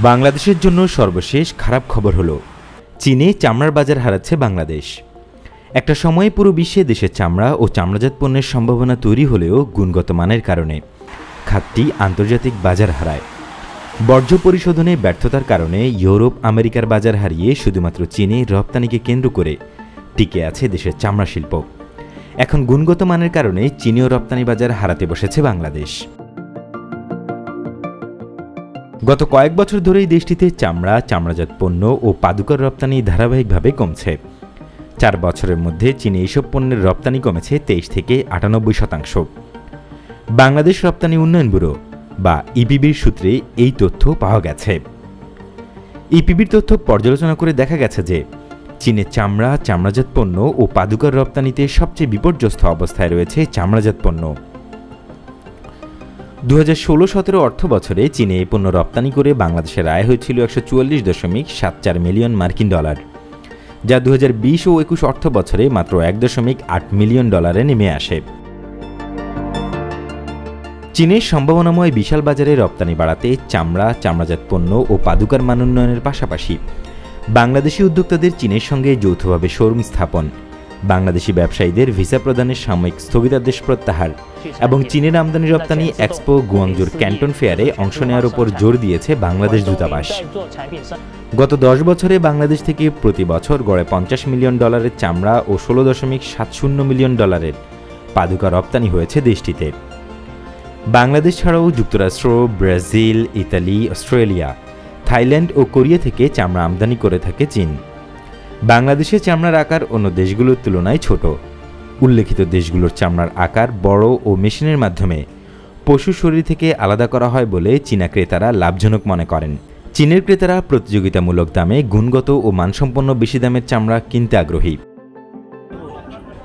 বাংলাদেশের জন্য সর্বশেষ খারাপ খবর হলো চীনে চামড়ার বাজার হারাচ্ছে বাংলাদেশ। একটা সময়ে পুরো বিশ্বে দেশের চামড়া ও চামড়াজাত পণ্যের সম্ভাবনা তৈরি হলেও গুণগত মানের কারণে খাতটি আন্তর্জাতিক বাজার হারায়। বর্জ্য পরিশোধনে ব্যর্থতার কারণে ইউরোপ আমেরিকার বাজার হারিয়ে শুধুমাত্র চীনে রপ্তানিকে কেন্দ্র করে টিকে আছে দেশের চামড়া শিল্প। এখন গুণগত মানের কারণে চীনীয় রপ্তানি বাজার হারাতে বসেছে বাংলাদেশ। গত কয়েক বছর ধরেই দেশটিতে চামড়া, চামড়াজাত পণ্য ও পাদুকার রপ্তানি ধারাবাহিকভাবে কমছে। 4 বছরের মধ্যে চীনে এইসব পণ্যের রপ্তানি কমেছে 23 থেকে 98%। বাংলাদেশ রপ্তানি উন্নয়ন ব্যুরো বা ইপিবির সূত্রে এই তথ্য পাওয়া গেছে। ইপিবির তথ্য পর্যালোচনা করে দেখা গেছে যে চীনে চামড়া, চামড়াজাত পণ্য ও পাদুকার রপ্তানিতে সবচেয়ে বিপর্যস্ত অবস্থায় রয়েছে চামড়াজাত পণ্য। 2016-17 অর্থ বছরে চীনে এই পণ্য রপ্তানি করে বাংলাদেশের আয় হয়েছিল 144.74 মিলিয়ন মার্কিন ডলার, যা 2020 ও 21 অর্থ বছরে মাত্র 1.8 মিলিয়ন ডলারে নেমে আসে। চীনের সম্ভাবনাময় বিশাল বাজারে রপ্তানি বাড়াতে চামড়া, চামড়াজাত পণ্য ও পাদুকার মান উন্নয়নের পাশাপাশি বাংলাদেশি উদ্যোক্তাদের চীনের সঙ্গে যৌথভাবে শোরুম স্থাপন, বাংলাদেশি ব্যবসায়ীদের ভিসা প্রদানের সাময়িক স্থগিতাদেশ প্রত্যাহার এবং চীনের আমদানি রপ্তানি এক্সপো গুয়াংজুর ক্যান্টন ফেয়ারে অংশ নেওয়ার উপর জোর দিয়েছে বাংলাদেশ দূতাবাস। গত 10 বছরে বাংলাদেশ থেকে প্রতি বছর গড়ে 50 মিলিয়ন ডলারের চামড়া ও 16.70 মিলিয়ন ডলারের পাদুকা রপ্তানি হয়েছে দেশটিতে। বাংলাদেশ ছাড়াও যুক্তরাষ্ট্র, ব্রাজিল, ইতালি, অস্ট্রেলিয়া, থাইল্যান্ড ও কোরিয়া থেকে চামড়া আমদানি করে থাকে চীন। বাংলাদেশের চামড়ার আকার অন্য দেশগুলোর তুলনায় ছোট। উল্লেখিত দেশগুলোর চামড়ার আকার বড় ও মেশিনের মাধ্যমে পশুর শরীর থেকে আলাদা করা হয় বলে চীনা ক্রেতারা লাভজনক মনে করেন। চীনের ক্রেতারা প্রতিযোগিতামূলক দামে গুণগত ও মানসম্পন্ন বেশি দামের চামড়া কিনতে আগ্রহী।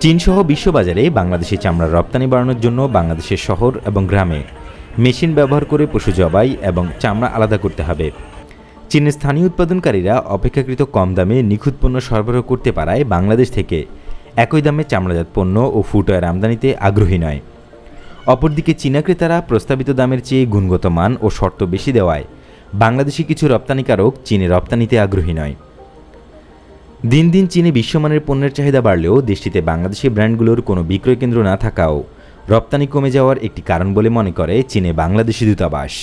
চীনসহ বিশ্ববাজারে বাংলাদেশি চামড়ার রপ্তানি বাড়ানোর জন্য বাংলাদেশের শহর এবং গ্রামে মেশিন ব্যবহার করে পশু জবাই এবং চামড়া আলাদা করতে হবে। চীনের স্থানীয় উৎপাদনকারীরা অপেক্ষাকৃত কম দামে নিখুঁত পণ্য সরবরাহ করতে পারায় বাংলাদেশ থেকে একই দামে চামড়াজাত পণ্য ও ফুটওয়্যার আমদানিতে আগ্রহী নয়। অপরদিকে চীনা ক্রেতারা প্রস্তাবিত দামের চেয়ে গুণগত মান ও শর্ত বেশি দেওয়ায় বাংলাদেশি কিছু রপ্তানিকারক চীনে রপ্তানিতে আগ্রহী নয়। দিন দিন চীনে বিশ্বমানের পণ্যের চাহিদা বাড়লেও দেশটিতে বাংলাদেশি ব্র্যান্ডগুলোর কোনো বিক্রয় কেন্দ্র না থাকাও রপ্তানি কমে যাওয়ার একটি কারণ বলে মনে করে চীনে বাংলাদেশি দূতাবাস।